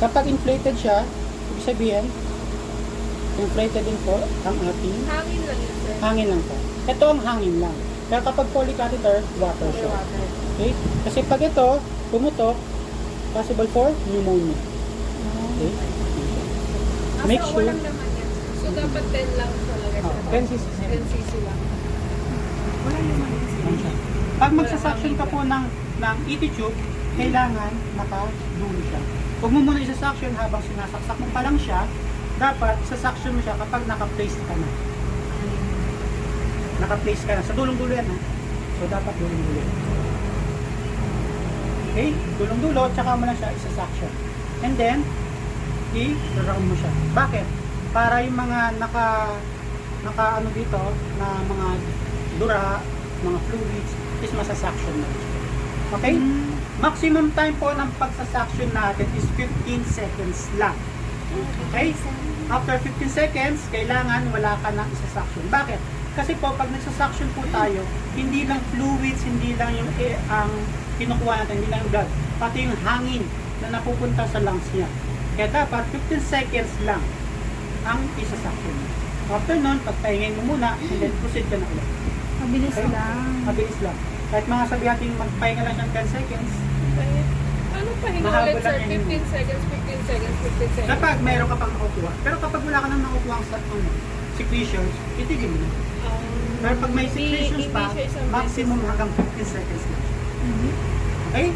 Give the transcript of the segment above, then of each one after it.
Kapag inflated siya, ibig sabihin, inflated din po ang ating Hangin lang yun, sir. hangin lang po. Ito ang hangin lang. Kaya kapag polycatheter, water May siya. water. Okay? Kasi pag ito, pumutok, possible for pneumonia. Okay? Make Nasa sure, walang naman yan. So, dapat 10 lang talaga siya. 10 cc. 10 cc lang. Pag magsasuction ka po ng ET tube, kailangan naka-dulo siya. Huwag mo muna isa-suction habang sinasaksak mo pa lang siya. Dapat isa-suction mo siya kapag naka-place ka na. Naka-place ka na. Sa dulong-dulo yan, ha? So, dapat dulong-dulo. Okay? Dulong-dulo, tsaka mo lang siya isa-suction. And then, i-round mo siya. Bakit? Para yung mga naka ano dito, na mga dura, mga fluids, is masasuction na. Okay? Maximum time po ng pagsasuction natin is 15 seconds lang. Okay? After 15 seconds, kailangan wala ka nang isasuction. Bakit? Kasi po, pag nagsasuction po tayo, hindi lang fluids, hindi lang yung ang kinukuha natin, hindi lang yung blood, pati yung hangin na napupunta sa lungs niya. Kaya dapat 15 seconds lang ang isasuction. After nun, pagpahingin mo muna, and then proceed ka na ulit. Mabilis Okay? lang. Mabilis lang. Kahit mga sabi natin magpahinga lang siyang 10 seconds, Ano pa hinga Mahaba ulit, lang sir? yun. 15 seconds, 15 seconds, 15 seconds. kapag meron ka pang nakukuha. Pero kapag wala ka nang nakukuha sa secretions, itigil mo na. Pero pag may secretions hindi pa, siya isang maximum beses. hanggang 15 seconds lang. Okay?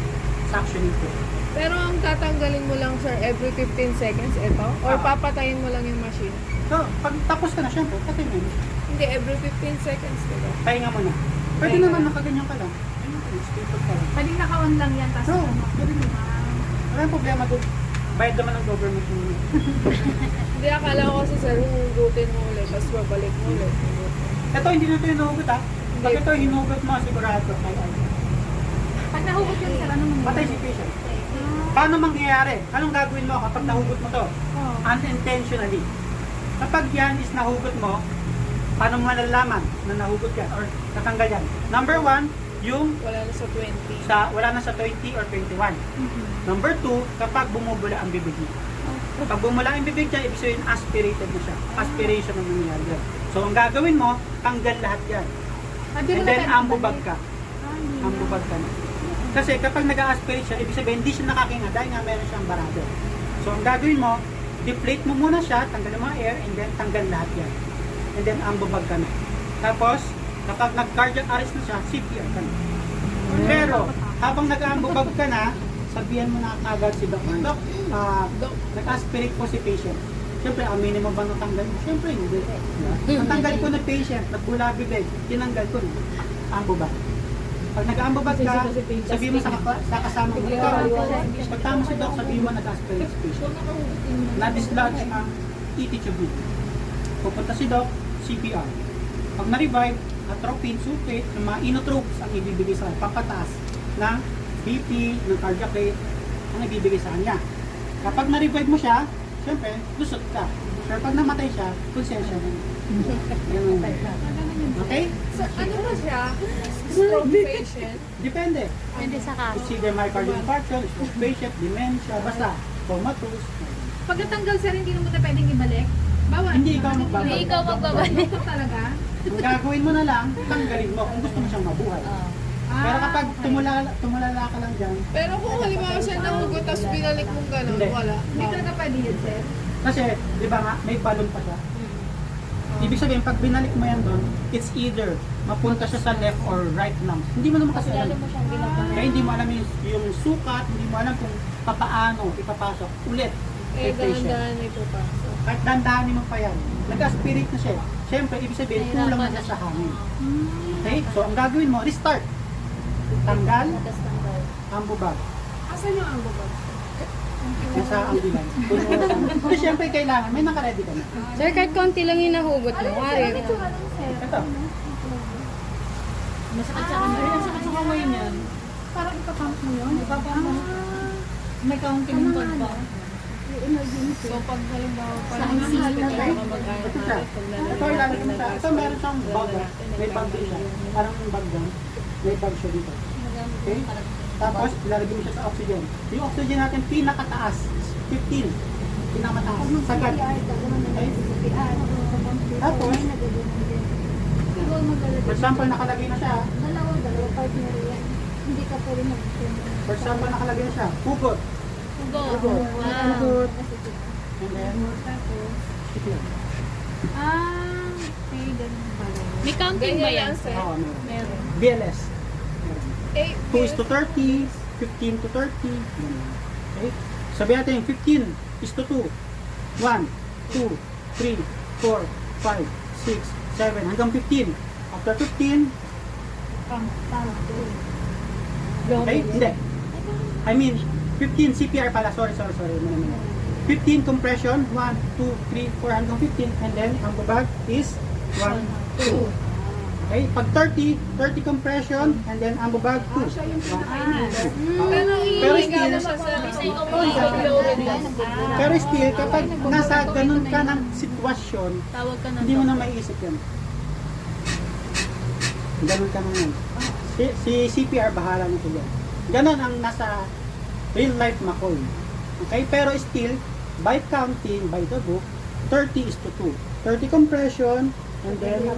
Suctioning po. Pero ang tatanggalin mo lang, sir, every 15 seconds, ito? Or Ah. papatayin mo lang yung machine? So, pag tapos ka na, syempre, pati mo yun. Hindi, every 15 seconds, diba? Pahinga mo na. Pwede Pahinga. naman nakaganyan ka lang. Ayun, straight up ka lang. Pwedeng naka-on lang yan, tapos No, pwede mo. Wala yung problema doon. Bayad naman ng government yung Hindi, akala ko kasi, sir, hugutin mo ulit, tapos babalik mo ulit. Ito, hindi na ito hinugot ha. Pag ito hinugot mo, sigurado. Pag nahugot yun, sir, ano mangyayari? Patay si patient. Paano mangyayari? Anong gagawin mo kapag nahugot mo to? Oh. Unintentionally. Kapag yan is nahugot mo, paano mo malalaman na nahugot yan or natanggal yan? Number 1, yung Wala na sa 20. wala na sa 20 or 21. Number 2, kapag bumubula ang bibig niya. Kapag bumula ang bibig niya, ibig sabihin aspirated na siya. Aspiration ang nangyayari yan. So, ang gagawin mo, tanggal lahat yan. And then, ambubag ka. Ambubag ka na. Kasi kapag nag-aspirate siya, ibig sabihin, hindi siya nakakinga dahil nga meron siyang barado. So, ang gagawin mo, deflate mo muna siya, tanggal mo air, and then tanggal lahat yan. And then, ambubag ka na. Tapos, kapag nag-cardiac arrest na siya, CPR ka na. Pero, habang nag-ambubag ka na, sabihan mo na agad si Doc, Doc, nag-aspirate po si patient. Siyempre, aminin mo ba natanggal mo? Siyempre, hindi. Natanggal ko na patient, nagbula bibig, tinanggal ko na. Ambubag. Pag nag-ambubag ka, sabihin mo sa kasama mo, pagtama si Doc, sabihin mo nag-aspirate si patient. Na-dislodge ang ET tube niya. Pupunta si Doc, CPR. Pag na-revive, atropine, sulfate, ng mga inotropes ang ibibigay sa papataas ng BP, ng cardiac rate, ang ibibigay sa kanya. Kapag na-revive mo siya, syempre, lusot ka. Pero pag namatay siya, konsensya na. Ganun. Okay? So, ano ba siya? Stroke patient? Depende. Pwede sa kaso. It's either myocardial infarction, stroke patient, dementia, basta comatose. Pag natanggal, sir, hindi mo na pwedeng ibalik? Bawa, Hindi ikaw magbabalik. Hindi ikaw magbabalik. Ito talaga? Ang gagawin mo na lang, tanggalin mo kung gusto mo siyang mabuhay. Pero kapag tumulala ka lang dyan, Pero kung halimbawa siya nahugot, tapos binalik mong gano'n, Hindi. wala. Hindi talaga pwede yun, sir? kasi, di ba nga, may balon pa siya. Ibig sabihin, pag binalik mo yan doon, it's either mapunta siya sa left or right lungs. Hindi mo naman kasi alam. Kaya hindi mo alam yung sukat, hindi mo alam kung papaano ipapasok ulit Eh, kay patient. dahan-dahan na ipapasok. Kahit dandahanin mo pa yan, nag-aspirate na siya. Siyempre, ibig sabihin, kulang na siya sa hangin. Okay? So, ang gagawin mo, restart. Tanggal, ambubag. Asan yung ang baba? Nasa ambulance. Pero siyempre, kailangan, may nakaready ka na. Sir, kahit konti lang yung nahugot mo. Wari. Ito. Masakit sa kamay. Ay, masakit sa kamay niyan. Parang ipapump mo yun? Ipapump mo. May counting yung pagpa. So, pag halimbawa Sa parang ICU hospital na ka tayo. mag-aaral, Ito siya. Ito, ilalagay mo siya. Ito, meron siyang bag. May bag din siya. Parang bag doon. May bag siya dito. Okay? Tapos, ilalagay mo siya sa oxygen. Yung oxygen natin, pinakataas. 15. Pinakamataas. Sagad. Okay? Tapos, for example, nakalagay na siya. Dalawa partner yan. Hindi ka pwede For example, nakalagay na siya. Hugot. Hugot. Hugot. And then, secure. Okay, ganun pala. May counting ba yan? sir. Oo, meron. Meron. BLS. Meron. 2 is to 8 30, 15 to 30. Ganun. Okay? Sabi natin, 15 is to 2. 1, 2, 3, 4, 5, 6, 7, hanggang 15. After 15, Tama. okay? Hindi. I mean, 15 CPR pala. Sorry. 15 compression, 1, 2, 3, 4, hanggang 15. And then, ang babag is 1, 2. Okay? Pag 30 compression, and then ang babag 2. Pero still, Pero still, kapag nasa ganun ka ng sitwasyon, Tawag ka na hindi mo na maiisip yan. Ganun ka na yan. Si CPR, bahala na ito yan. Ganun ang nasa real life McCoy. Okay? Pero still, by counting, by the book, 30 is to 2. 30 compression, and then 2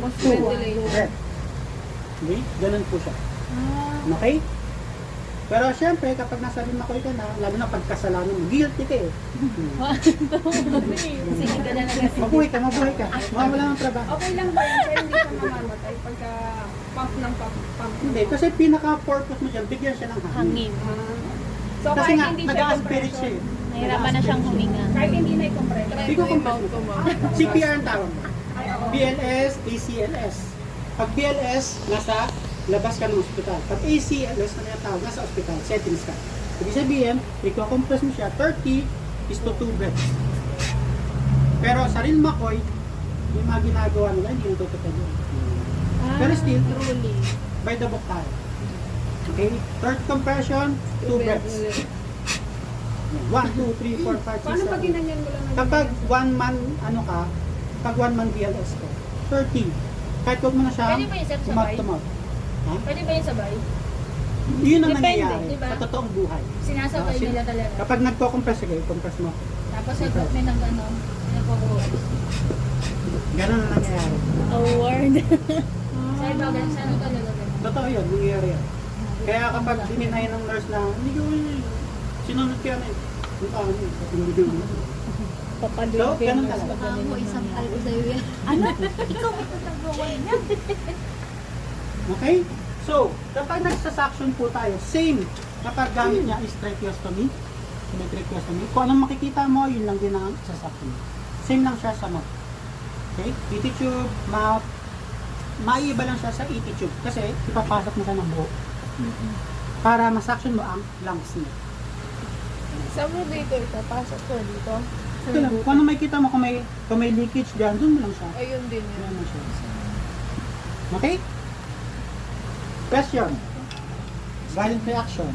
breath. Okay? Ganun po siya. Okay? Pero syempre, kapag nasa real McCoy ka na, lalo na pagkasalanan mo, guilty ka eh. Sige ka na lang. Mabuhay ka. Mawawala ng trabaho. Okay lang ba yan? Sir, hindi ka mamamatay pagka pump ng pump. Hindi, kasi pinaka-purpose mo dyan, bigyan siya ng hangin. So, Kasi kahit nga, hindi siya nag-aspirate siya compression, eh. Nahirapan na siyang huminga. kahit hindi na i-compress. Hindi ko compress mo. CPR ang tawag. BLS, ACLS. Pag BLS, nasa labas ka ng ospital. Pag ACLS na tawag, nasa ospital, settings ka. Ibig sabihin, i-compress mo siya, 30 is to 2 breaths. Pero sa real McCoy, yung mga ginagawa nila, hindi natutupad yun. Pero still, by the book tayo. Okay? Third compression, 2 breaths. 1, 2, 3, 4, 5, 6, Paano pag 7. ginanyan mo lang ng Kapag one man, pag one man BLS ko, 30. Kahit huwag mo na siya, Pwede ba yung sir sabay? tumat. Ha? Pwede ba yung sabay? Yun ang Depende, nangyayari diba? sa totoong buhay. Sinasabay Ah, nila talaga. Kapag nagko-compress, sige, compress mo. Tapos may nang gano'n. Nagpo-compress. Ganun ang nangyayari. Award. Sa iba, ganun. Sa ano talaga ganun? Totoo yun, nangyayari yan. Kaya kapag dininay ng nurse na, hindi ko sinunod ka na eh. Yung tao niya, hindi ko Papadoy So, ganun talaga. Ako, isang talo sa'yo yan. Ano? Ikaw may tatagawa niya. Okay? So, kapag nagsa-suction po tayo, same. Kapag gamit niya is tracheostomy, tracheostomy, kung anong makikita mo, yun lang din ang sa-suction. Same lang siya sa mouth. Okay? ET tube, mouth, maiiba lang siya sa ET tube kasi ipapasok mo siya ng buhok para ma-suction mo ang lungs niya. Sa mo dito, papasok ko dito. Ito lang, kung ano makikita mo, kung may leakage dyan, doon mo lang siya. Ayun din yun. Ayan lang siya. Okay? Question. Violent reaction.